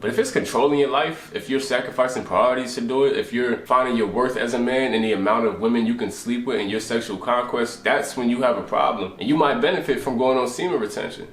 But if it's controlling your life, if you're sacrificing priorities to do it, if you're finding your worth as a man in the amount of women you can sleep with and your sexual conquest, that's when you have a problem. And you might benefit from going on semen retention.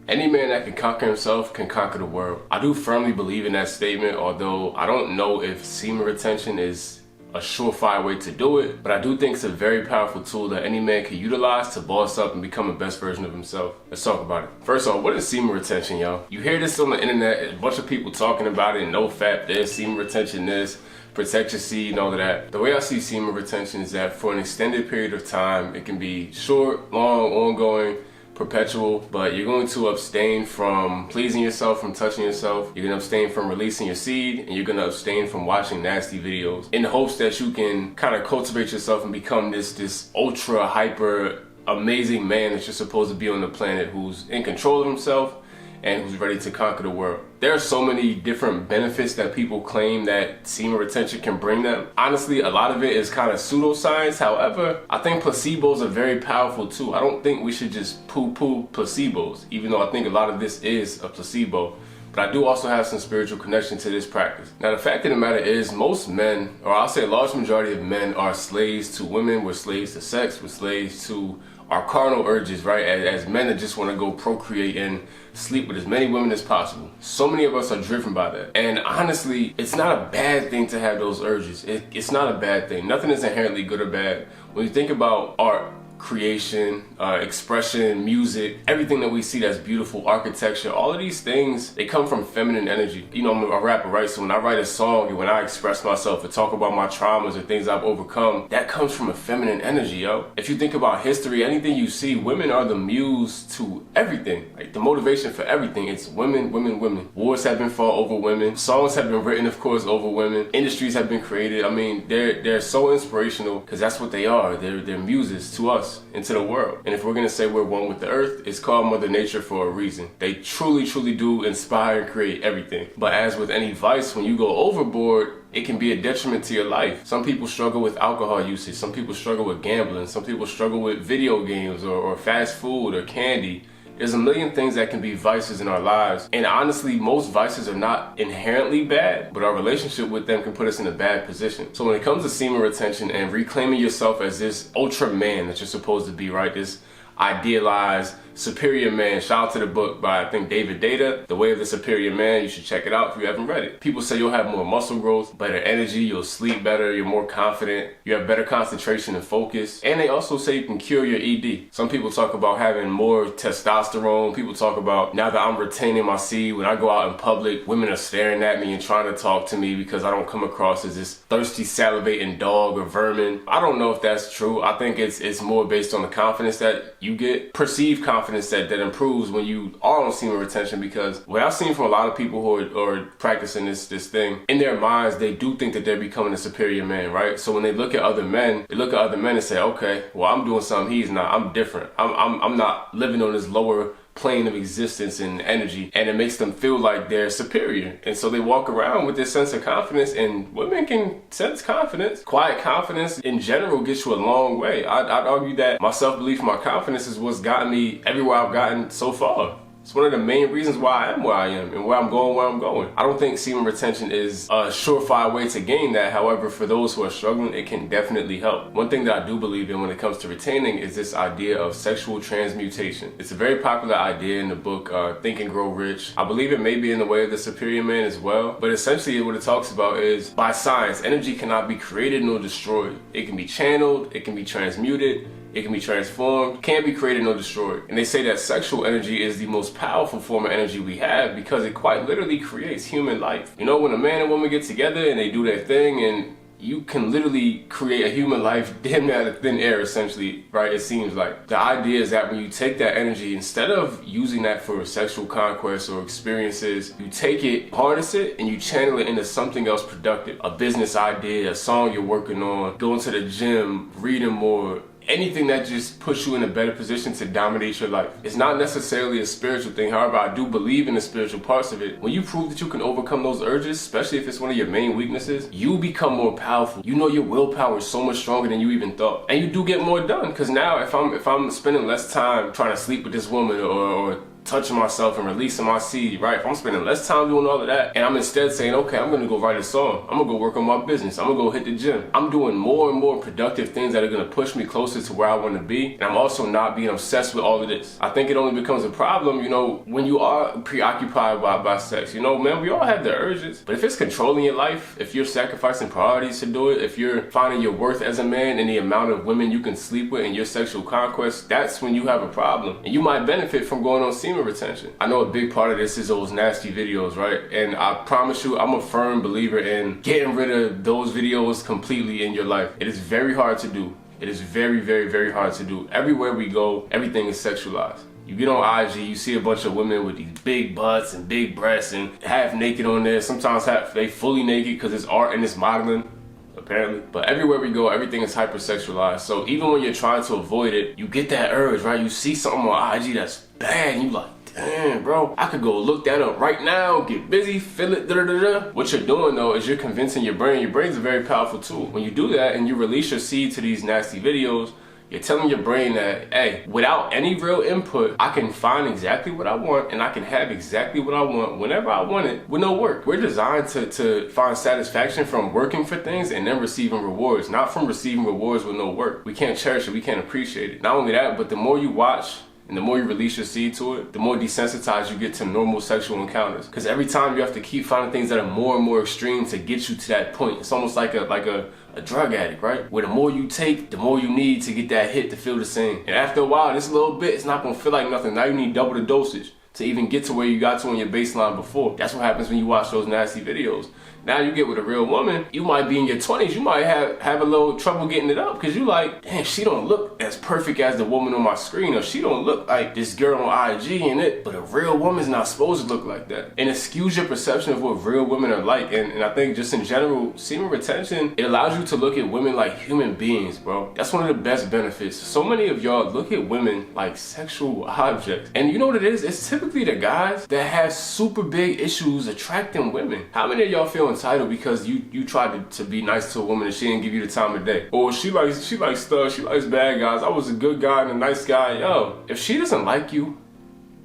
Any man that can conquer himself can conquer the world. I do firmly believe in that statement, although I don't know if semen retention is a surefire way to do it, but I do think it's a very powerful tool that any man can utilize to boss up and become the best version of himself. Let's talk about it. First off, what is semen retention, y'all? You hear this on the internet, a bunch of people talking about it, no fap this, semen retention this, protect your seed and all of that. The way I see semen retention is that for an extended period of time, it can be short, long, ongoing, perpetual, but you're going to abstain from pleasing yourself, from touching yourself. You're going to abstain from releasing your seed, and you're going to abstain from watching nasty videos in the hopes that you can kind of cultivate yourself and become this ultra hyper amazing man that you're supposed to be on the planet, who's in control of himself and who's ready to conquer the world. There are so many different benefits that people claim that semen retention can bring them. Honestly, a lot of it is kind of pseudoscience. However, I think placebos are very powerful too. I don't think we should just poo-poo placebos, even though I think a lot of this is a placebo. But I do also have some spiritual connection to this practice. Now, the fact of the matter is, most men, or I'll say a large majority of men, are slaves to women. We're slaves to sex. We're slaves to our carnal urges, right? As men that just want to go procreate and sleep with as many women as possible. So many of us are driven by that. And honestly, it's not a bad thing to have those urges. It's not a bad thing. Nothing is inherently good or bad. When you think about art, creation, expression, music, everything that we see that's beautiful, architecture, all of these things, they come from feminine energy. You know, I'm a rapper, right? So when I write a song and when I express myself and talk about my traumas or things I've overcome, that comes from a feminine energy, yo. If you think about history, anything you see, women are the muse to everything. Like the motivation for everything, it's women, women, women. Wars have been fought over women. Songs have been written, of course, over women. Industries have been created. I mean, they're so inspirational because that's what they are. They're muses to us, into the world. And if we're gonna say we're one with the earth, it's called Mother Nature for a reason. They truly, truly do inspire and create everything. But as with any vice, when you go overboard, it can be a detriment to your life. Some people struggle with alcohol usage. Some people struggle with gambling. Some people struggle with video games or fast food or candy. There's a million things that can be vices in our lives. And honestly, most vices are not inherently bad, but our relationship with them can put us in a bad position. So when it comes to semen retention and reclaiming yourself as this ultra man that you're supposed to be, right? This idealized superior man. Shout out to the book by, I think, David Data, The Way of the Superior Man. You should check it out if you haven't read it. People say you'll have more muscle growth, better energy, you'll sleep better, you're more confident, you have better concentration and focus. And they also say you can cure your ED. Some people talk about having more testosterone. People talk about, now that I'm retaining my seed, when I go out in public, women are staring at me and trying to talk to me because I don't come across as this thirsty, salivating dog or vermin. I don't know if that's true. I think it's more based on the confidence that you get, perceived confidence that improves when you are on semen retention, because what I've seen from a lot of people who are practicing this thing, in their minds, they do think that they're becoming a superior man, right? So when they look at other men, and say, okay, well, I'm doing something he's not. I'm different. I'm not living on this lower plane of existence and energy, and it makes them feel like they're superior. And so they walk around with this sense of confidence, and women can sense confidence. Quiet confidence in general gets you a long way. I'd argue that my self-belief and my confidence is what's gotten me everywhere I've gotten so far. It's one of the main reasons why I am where I am and where I'm going. I don't think semen retention is a surefire way to gain that. However, for those who are struggling, it can definitely help. One thing that I do believe in when it comes to retaining is this idea of sexual transmutation. It's a very popular idea in the book, Think and Grow Rich. I believe it may be in The Way of the Superior Man as well. But essentially what it talks about is, by science, energy cannot be created nor destroyed. It can be channeled, it can be transmuted, it can be transformed, can't be created nor destroyed. And they say that sexual energy is the most powerful form of energy we have because it quite literally creates human life. You know, when a man and woman get together and they do their thing, and you can literally create a human life damn near out of thin air, essentially, right? It seems like. The idea is that when you take that energy, instead of using that for sexual conquest or experiences, you take it, harness it, and you channel it into something else productive. A business idea, a song you're working on, going to the gym, reading more, anything that just puts you in a better position to dominate your life. It's not necessarily a spiritual thing. However, I do believe in the spiritual parts of it. When you prove that you can overcome those urges, especially if it's one of your main weaknesses, you become more powerful. You know your willpower is so much stronger than you even thought. And you do get more done, because now if I'm spending less time trying to sleep with this woman or touching myself and releasing my seed, right? If I'm spending less time doing all of that and I'm instead saying, okay, I'm gonna go write a song, I'm gonna go work on my business, I'm gonna go hit the gym, I'm doing more and more productive things that are gonna push me closer to where I want to be, and I'm also not being obsessed with all of this. I think it only becomes a problem, you know, when you are preoccupied by sex. You know, man, we all have the urges, but if it's controlling your life, if you're sacrificing priorities to do it, if you're finding your worth as a man in the amount of women you can sleep with and your sexual conquest, that's when you have a problem. And you might benefit from going on semen retention. I know a big part of this is those nasty videos, right? And I promise you, I'm a firm believer in getting rid of those videos completely in your life. It is very hard to do. It is very, very, very hard to do. Everywhere we go, everything is sexualized. You get on IG, you see a bunch of women with these big butts and big breasts and half naked on there. Sometimes they fully naked because it's art and it's modeling, apparently. But everywhere we go, everything is hypersexualized. So even when you're trying to avoid it, you get that urge, right? You see something on IG that's bad and you like, damn, bro, I could go look that up right now, get busy, feel it, da-da-da-da. What you're doing, though, is you're convincing your brain. Your brain's a very powerful tool. When you do that and you release your seed to these nasty videos, you're telling your brain that, hey, without any real input, I can find exactly what I want and I can have exactly what I want whenever I want it with no work. We're designed to find satisfaction from working for things and then receiving rewards, not from receiving rewards with no work. We can't cherish it, we can't appreciate it. Not only that, but the more you watch and the more you release your seed to it, the more desensitized you get to normal sexual encounters. Because every time you have to keep finding things that are more and more extreme to get you to that point. It's almost like a drug addict, right? Where the more you take, the more you need to get that hit to feel the same. And after a while, this little bit, it's not gonna feel like nothing. Now you need double the dosage to even get to where you got to on your baseline before. That's what happens when you watch those nasty videos. Now you get with a real woman, you might be in your 20s, you might have a little trouble getting it up because you like, damn, she don't look as perfect as the woman on my screen, or she don't look like this girl on IG in it, but a real woman's not supposed to look like that. And it skews your perception of what real women are like. And I think just in general, semen retention, it allows you to look at women like human beings, bro. That's one of the best benefits. So many of y'all look at women like sexual objects. And you know what it is? It's typically the guys that have super big issues attracting women. How many of y'all feel entitled because you tried to be nice to a woman and she didn't give you the time of day? Or she likes stuff, she likes bad guys. I was a good guy and a nice guy. Yo, if she doesn't like you,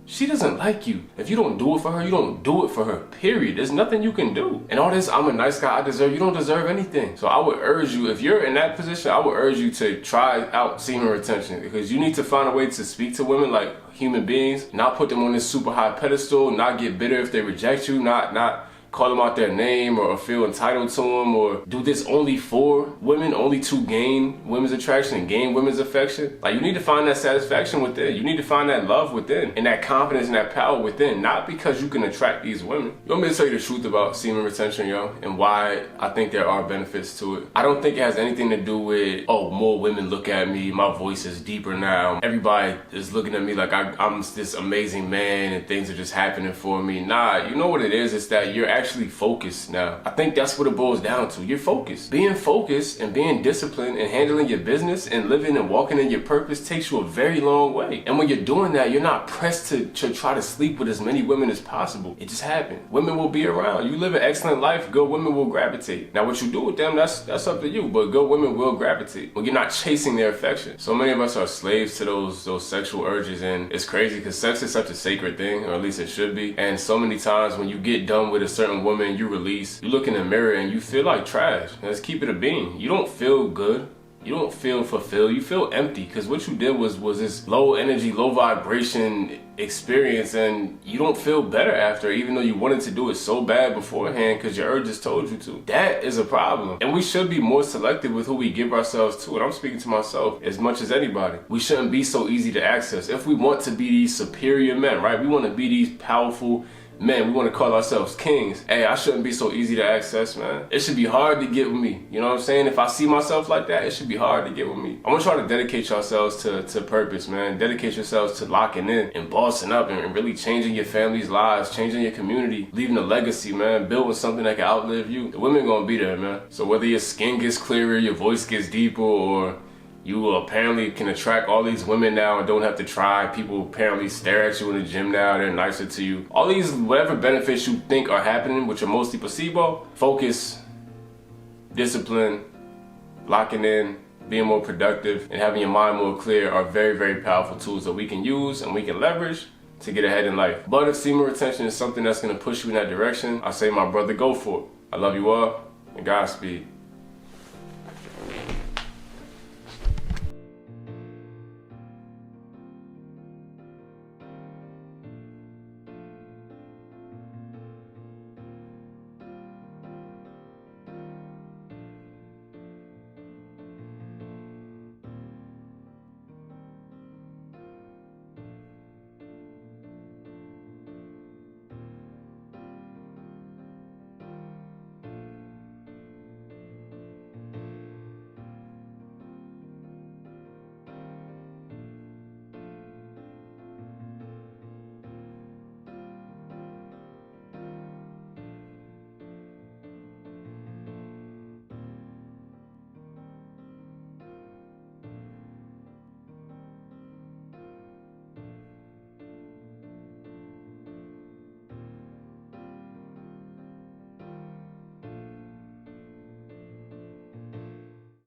she doesn't like you. If you don't do it for her, you don't do it for her, period. There's nothing you can do. And all this, I'm a nice guy, I deserve, you don't deserve anything. So I would urge you, if you're in that position, I would urge you to try out semen retention, because you need to find a way to speak to women like human beings, not put them on this super high pedestal, not get bitter if they reject you, not call them out their name or feel entitled to them, or do this only for women, only to gain women's attraction and gain women's affection. Like, you need to find that satisfaction within. You need to find that love within and that confidence and that power within, not because you can attract these women. You want me to tell you the truth about semen retention, yo, and why I think there are benefits to it? I don't think it has anything to do with, oh, more women look at me, my voice is deeper now, everybody is looking at me like I'm this amazing man and things are just happening for me. Nah, you know what it is? It's that you're actually focused now. I think that's what it boils down to. You're focused. Being focused and being disciplined and handling your business and living and walking in your purpose takes you a very long way. And when you're doing that, you're not pressed to try to sleep with as many women as possible. It just happened. Women will be around. You live an excellent life, good women will gravitate. Now what you do with them, that's up to you, but good women will gravitate when you're not chasing their affection. So many of us are slaves to those sexual urges, and it's crazy because sex is such a sacred thing, or at least it should be. And so many times when you get done with a certain woman, you release, you look in the mirror and you feel like trash. Let's keep it a bean. You don't feel good. You don't feel fulfilled. You feel empty, because what you did was this low energy, low vibration experience, and you don't feel better after, even though you wanted to do it so bad beforehand because your urges told you to. That is a problem. And we should be more selective with who we give ourselves to. And I'm speaking to myself as much as anybody. We shouldn't be so easy to access. If we want to be these superior men, right? We want to be these powerful men, we want to call ourselves kings. Hey, I shouldn't be so easy to access, man. It should be hard to get with me. You know what I'm saying? If I see myself like that, it should be hard to get with me. I want y'all to dedicate yourselves to purpose, man. Dedicate yourselves to locking in and bossing up and really changing your family's lives, changing your community, leaving a legacy, man. Building something that can outlive you. The women gonna be there, man. So whether your skin gets clearer, your voice gets deeper, or You apparently can attract all these women now and don't have to try. People apparently stare at you in the gym now, they're nicer to you. All these whatever benefits you think are happening, which are mostly placebo, focus, discipline, locking in, being more productive, and having your mind more clear are very, very powerful tools that we can use and we can leverage to get ahead in life. But if semen retention is something that's gonna push you in that direction, I say, my brother, go for it. I love you all, and Godspeed.